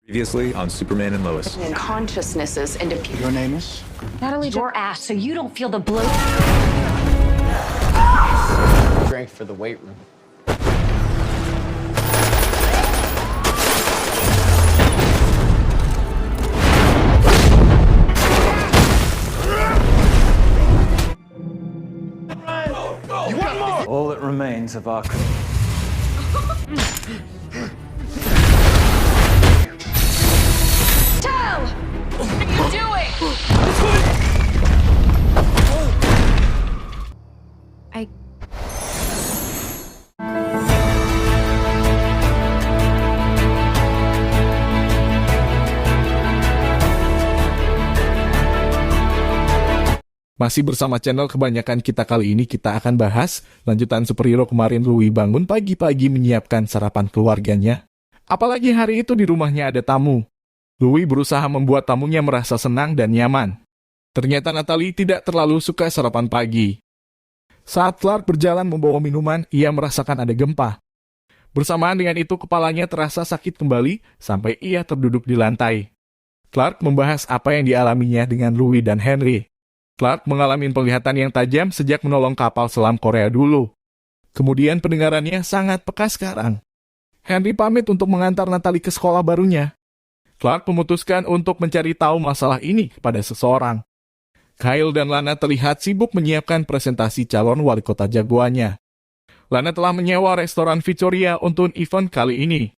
Previously on Superman and Lois. And consciousnesses into Your name is? Natalie, your ass, so you don't feel the bloat. Strength for the weight room. All that remains of our... Tell! What are you doing? I... Masih bersama channel Kebanyakan Kita. Kali ini kita akan bahas lanjutan superhero kemarin. Louis bangun pagi-pagi menyiapkan sarapan keluarganya. Apalagi hari itu di rumahnya ada tamu. Louis berusaha membuat tamunya merasa senang dan nyaman. Ternyata Natalie tidak terlalu suka sarapan pagi. Saat Clark berjalan membawa minuman, ia merasakan ada gempa. Bersamaan dengan itu kepalanya terasa sakit kembali sampai ia terduduk di lantai. Clark membahas apa yang dialaminya dengan Louis dan Henry. Clark mengalami penglihatan yang tajam sejak menolong kapal selam Korea dulu. Kemudian pendengarannya sangat peka sekarang. Henry pamit untuk mengantar Natalie ke sekolah barunya. Clark memutuskan untuk mencari tahu masalah ini kepada seseorang. Kyle dan Lana terlihat sibuk menyiapkan presentasi calon wali kota jagoannya. Lana telah menyewa restoran Victoria untuk event kali ini.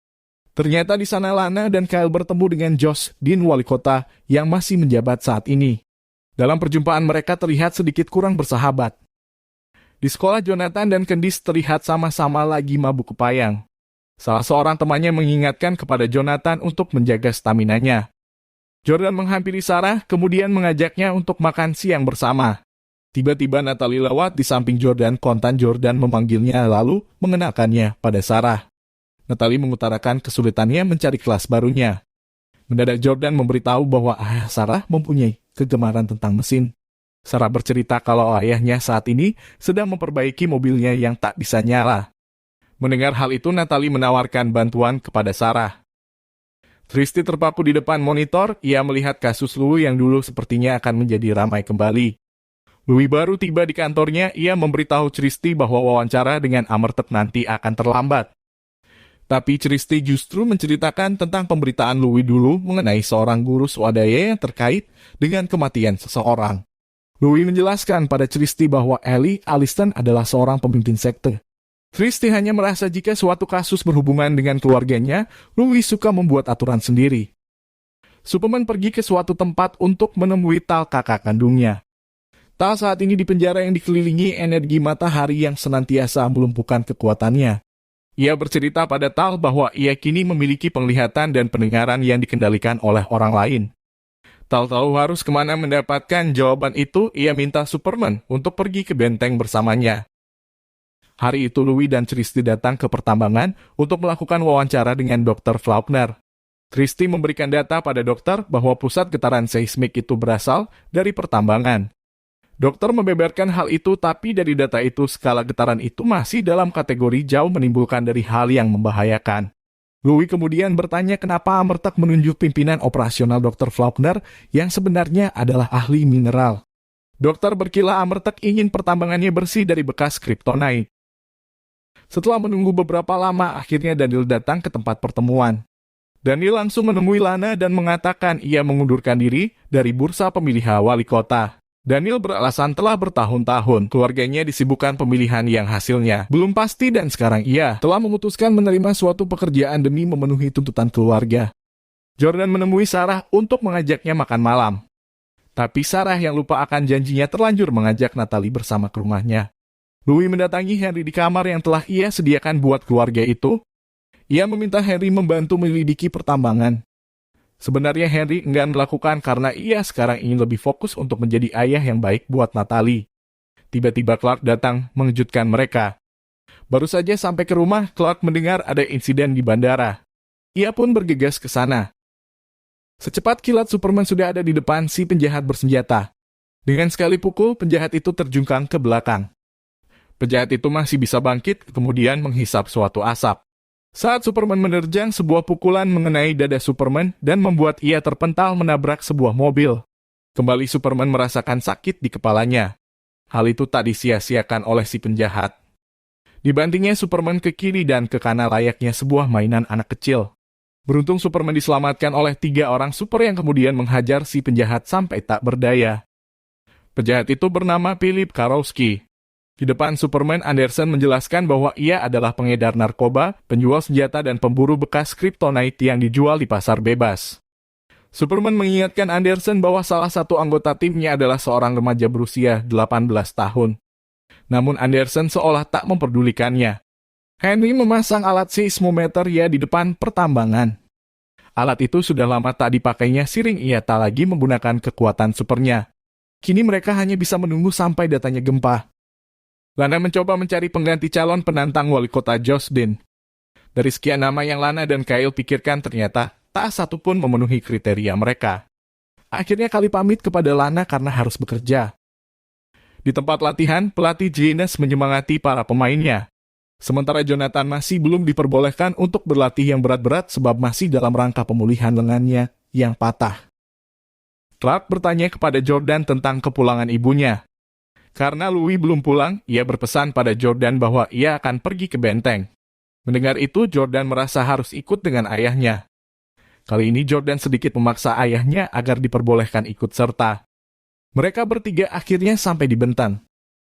Ternyata di sana Lana dan Kyle bertemu dengan Josh, Dean wali kota yang masih menjabat saat ini. Dalam perjumpaan mereka terlihat sedikit kurang bersahabat. Di sekolah Jonathan dan Candice terlihat sama-sama lagi mabuk kepayang. Salah seorang temannya mengingatkan kepada Jonathan untuk menjaga staminanya. Jordan menghampiri Sarah, kemudian mengajaknya untuk makan siang bersama. Tiba-tiba Natalie lewat di samping Jordan, kontan Jordan memanggilnya lalu mengenakannya pada Sarah. Natalie mengutarakan kesulitannya mencari kelas barunya. Mendadak Jordan memberitahu bahwa ayah Sarah mempunyai kegemaran tentang mesin. Sarah bercerita kalau ayahnya saat ini sedang memperbaiki mobilnya yang tak bisa nyala. Mendengar hal itu, Natalie menawarkan bantuan kepada Sarah. Tristy terpaku di depan monitor, ia melihat kasus Louis yang dulu sepertinya akan menjadi ramai kembali. Louis baru tiba di kantornya, ia memberitahu Tristy bahwa wawancara dengan Amertek nanti akan terlambat. Tapi Tristy justru menceritakan tentang pemberitaan Louis dulu mengenai seorang guru swadaya yang terkait dengan kematian seseorang. Louis menjelaskan pada Tristy bahwa Ellie Aliston adalah seorang pemimpin sekte. Tristy hanya merasa jika suatu kasus berhubungan dengan keluarganya, Louis suka membuat aturan sendiri. Superman pergi ke suatu tempat untuk menemui Tal, kakak kandungnya. Tal saat ini di penjara yang dikelilingi energi matahari yang senantiasa melumpuhkan kekuatannya. Ia bercerita pada Tal bahwa ia kini memiliki penglihatan dan pendengaran yang dikendalikan oleh orang lain. Tal tahu harus kemana mendapatkan jawaban itu, ia minta Superman untuk pergi ke benteng bersamanya. Hari itu Louis dan Tristy datang ke pertambangan untuk melakukan wawancara dengan Dr. Faulkner. Tristy memberikan data pada dokter bahwa pusat getaran seismik itu berasal dari pertambangan. Dokter membeberkan hal itu, tapi dari data itu skala getaran itu masih dalam kategori jauh menimbulkan dari hal yang membahayakan. Louis kemudian bertanya kenapa Amertek menunjuk pimpinan operasional Dr. Faulkner yang sebenarnya adalah ahli mineral. Dokter berkilah Amertek ingin pertambangannya bersih dari bekas kryptonite. Setelah menunggu beberapa lama, akhirnya Daniel datang ke tempat pertemuan. Daniel langsung menemui Lana dan mengatakan ia mengundurkan diri dari bursa pemilihan wali kota. Daniel beralasan telah bertahun-tahun keluarganya disibukkan pemilihan yang hasilnya belum pasti dan sekarang ia telah memutuskan menerima suatu pekerjaan demi memenuhi tuntutan keluarga. Jordan menemui Sarah untuk mengajaknya makan malam. Tapi Sarah yang lupa akan janjinya terlanjur mengajak Natalie bersama ke rumahnya. Louis mendatangi Henry di kamar yang telah ia sediakan buat keluarga itu. Ia meminta Henry membantu menyelidiki pertambangan. Sebenarnya Henry enggan melakukan karena ia sekarang ingin lebih fokus untuk menjadi ayah yang baik buat Natalie. Tiba-tiba Clark datang mengejutkan mereka. Baru saja sampai ke rumah, Clark mendengar ada insiden di bandara. Ia pun bergegas ke sana. Secepat kilat Superman sudah ada di depan si penjahat bersenjata. Dengan sekali pukul, penjahat itu terjungkang ke belakang. Penjahat itu masih bisa bangkit, kemudian menghisap suatu asap. Saat Superman menerjang, sebuah pukulan mengenai dada Superman dan membuat ia terpental menabrak sebuah mobil. Kembali Superman merasakan sakit di kepalanya. Hal itu tak disia-siakan oleh si penjahat. Dibantingnya Superman ke kiri dan ke kanan layaknya sebuah mainan anak kecil. Beruntung Superman diselamatkan oleh 3 orang super yang kemudian menghajar si penjahat sampai tak berdaya. Penjahat itu bernama Philip Karowski. Di depan Superman, Anderson menjelaskan bahwa ia adalah pengedar narkoba, penjual senjata dan pemburu bekas kryptonite yang dijual di pasar bebas. Superman mengingatkan Anderson bahwa salah satu anggota timnya adalah seorang remaja berusia 18 tahun. Namun Anderson seolah tak memperdulikannya. Henry memasang alat seismometer di depan pertambangan. Alat itu sudah lama tak dipakainya seiring ia tak lagi menggunakan kekuatan supernya. Kini mereka hanya bisa menunggu sampai datanya gempa. Lana mencoba mencari pengganti calon penantang wali kota Josdin. Dari sekian nama yang Lana dan Kyle pikirkan ternyata tak satu pun memenuhi kriteria mereka. Akhirnya Kyle pamit kepada Lana karena harus bekerja. Di tempat latihan, pelatih Janus menyemangati para pemainnya. Sementara Jonathan masih belum diperbolehkan untuk berlatih yang berat-berat sebab masih dalam rangka pemulihan lengannya yang patah. Clark bertanya kepada Jordan tentang kepulangan ibunya. Karena Louis belum pulang, ia berpesan pada Jordan bahwa ia akan pergi ke benteng. Mendengar itu, Jordan merasa harus ikut dengan ayahnya. Kali ini Jordan sedikit memaksa ayahnya agar diperbolehkan ikut serta. Mereka bertiga akhirnya sampai di benteng.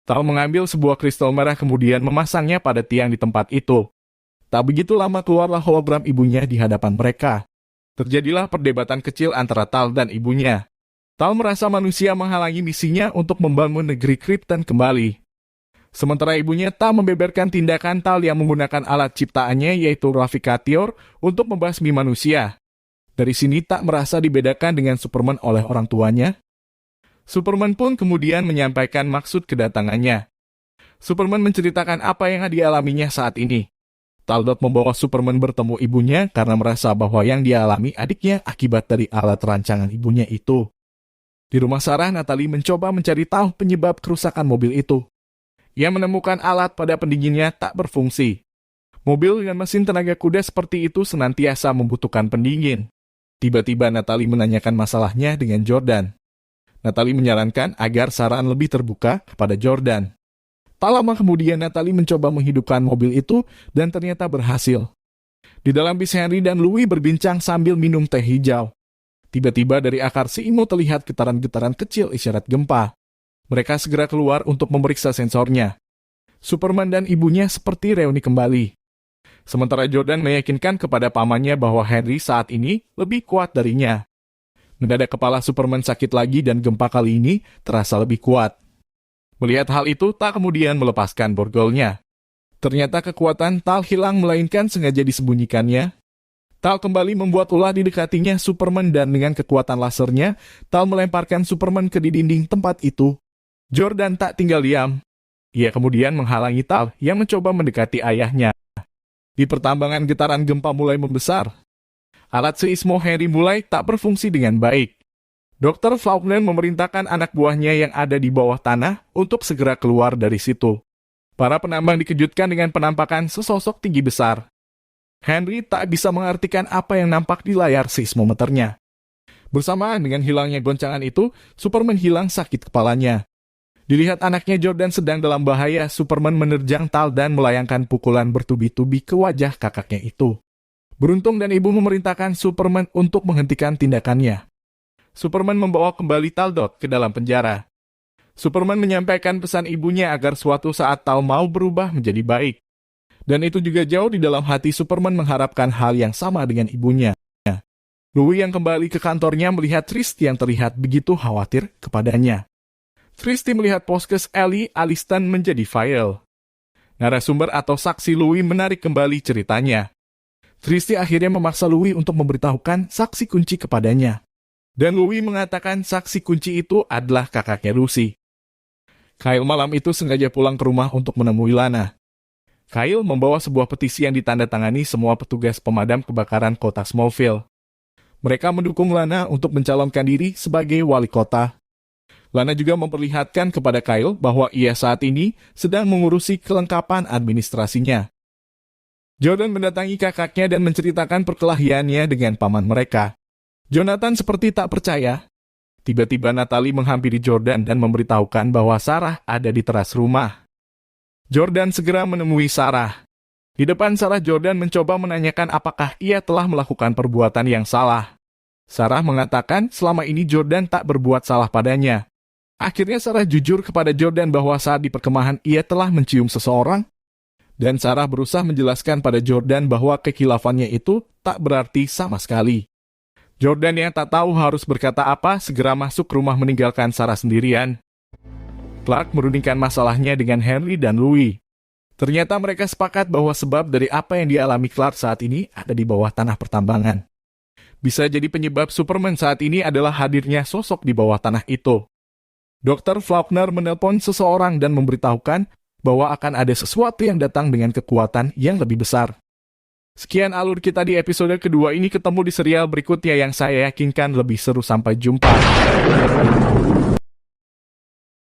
Tal mengambil sebuah kristal merah kemudian memasangnya pada tiang di tempat itu. Tak begitu lama keluarlah hologram ibunya di hadapan mereka. Terjadilah perdebatan kecil antara Tal dan ibunya. Tal merasa manusia menghalangi misinya untuk membangun negeri Krypton kembali. Sementara ibunya tak membeberkan tindakan Tal yang menggunakan alat ciptaannya yaitu Ravikator untuk membasmi manusia. Dari sini tak merasa dibedakan dengan Superman oleh orang tuanya. Superman pun kemudian menyampaikan maksud kedatangannya. Superman menceritakan apa yang dialaminya saat ini. Talbot membawa Superman bertemu ibunya karena merasa bahwa yang dialami adiknya akibat dari alat rancangan ibunya itu. Di rumah Sarah, Natalie mencoba mencari tahu penyebab kerusakan mobil itu. Ia menemukan alat pada pendinginnya tak berfungsi. Mobil dengan mesin tenaga kuda seperti itu senantiasa membutuhkan pendingin. Tiba-tiba Natalie menanyakan masalahnya dengan Jordan. Natalie menyarankan agar Sarah lebih terbuka kepada Jordan. Tak lama kemudian Natalie mencoba menghidupkan mobil itu dan ternyata berhasil. Di dalam bis Henry dan Louis berbincang sambil minum teh hijau. Tiba-tiba dari akar seimut terlihat getaran-getaran kecil isyarat gempa. Mereka segera keluar untuk memeriksa sensornya. Superman dan ibunya seperti reuni kembali. Sementara Jordan meyakinkan kepada pamannya bahwa Henry saat ini lebih kuat darinya. Mendadak kepala Superman sakit lagi dan gempa kali ini terasa lebih kuat. Melihat hal itu, tak kemudian melepaskan borgolnya. Ternyata kekuatan Tal hilang melainkan sengaja disembunyikannya. Tal kembali membuat ulah didekatinya Superman dan dengan kekuatan lasernya, Tal melemparkan Superman ke dinding tempat itu. Jordan tak tinggal diam. Ia kemudian menghalangi Tal yang mencoba mendekati ayahnya. Di pertambangan getaran gempa mulai membesar. Alat seismo Henry mulai tak berfungsi dengan baik. Dr. Faulkner memerintahkan anak buahnya yang ada di bawah tanah untuk segera keluar dari situ. Para penambang dikejutkan dengan penampakan sesosok tinggi besar. Henry tak bisa mengartikan apa yang nampak di layar seismometernya. Bersamaan dengan hilangnya goncangan itu, Superman hilang sakit kepalanya. Dilihat anaknya Jordan sedang dalam bahaya, Superman menerjang Tal dan melayangkan pukulan bertubi-tubi ke wajah kakaknya itu. Beruntung dan ibu memerintahkan Superman untuk menghentikan tindakannya. Superman membawa kembali Talbot ke dalam penjara. Superman menyampaikan pesan ibunya agar suatu saat Tal mau berubah menjadi baik. Dan itu juga jauh di dalam hati Superman mengharapkan hal yang sama dengan ibunya. Louis yang kembali ke kantornya melihat Tristy yang terlihat begitu khawatir kepadanya. Tristy melihat Poskes Ellie Alistan menjadi file. Narasumber atau saksi Louis menarik kembali ceritanya. Tristy akhirnya memaksa Louis untuk memberitahukan saksi kunci kepadanya. Dan Louis mengatakan saksi kunci itu adalah kakaknya Lucy. Kyle malam itu sengaja pulang ke rumah untuk menemui Lana. Kyle membawa sebuah petisi yang ditandatangani semua petugas pemadam kebakaran kota Smallville. Mereka mendukung Lana untuk mencalonkan diri sebagai wali kota. Lana juga memperlihatkan kepada Kyle bahwa ia saat ini sedang mengurusi kelengkapan administrasinya. Jordan mendatangi kakaknya dan menceritakan perkelahiannya dengan paman mereka. Jonathan seperti tak percaya. Tiba-tiba Natalie menghampiri Jordan dan memberitahukan bahwa Sarah ada di teras rumah. Jordan segera menemui Sarah. Di depan Sarah, Jordan mencoba menanyakan apakah ia telah melakukan perbuatan yang salah. Sarah mengatakan selama ini Jordan tak berbuat salah padanya. Akhirnya Sarah jujur kepada Jordan bahwa saat di perkemahan ia telah mencium seseorang. Dan Sarah berusaha menjelaskan pada Jordan bahwa kekilafannya itu tak berarti sama sekali. Jordan yang tak tahu harus berkata apa segera masuk ke rumah meninggalkan Sarah sendirian. Clark merundingkan masalahnya dengan Henry dan Louis. Ternyata mereka sepakat bahwa sebab dari apa yang dialami Clark saat ini ada di bawah tanah pertambangan. Bisa jadi penyebab Superman saat ini adalah hadirnya sosok di bawah tanah itu. Dr. Faulkner menelpon seseorang dan memberitahukan bahwa akan ada sesuatu yang datang dengan kekuatan yang lebih besar. Sekian alur kita di episode kedua ini, ketemu di serial berikutnya yang saya yakinkan lebih seru. Sampai jumpa.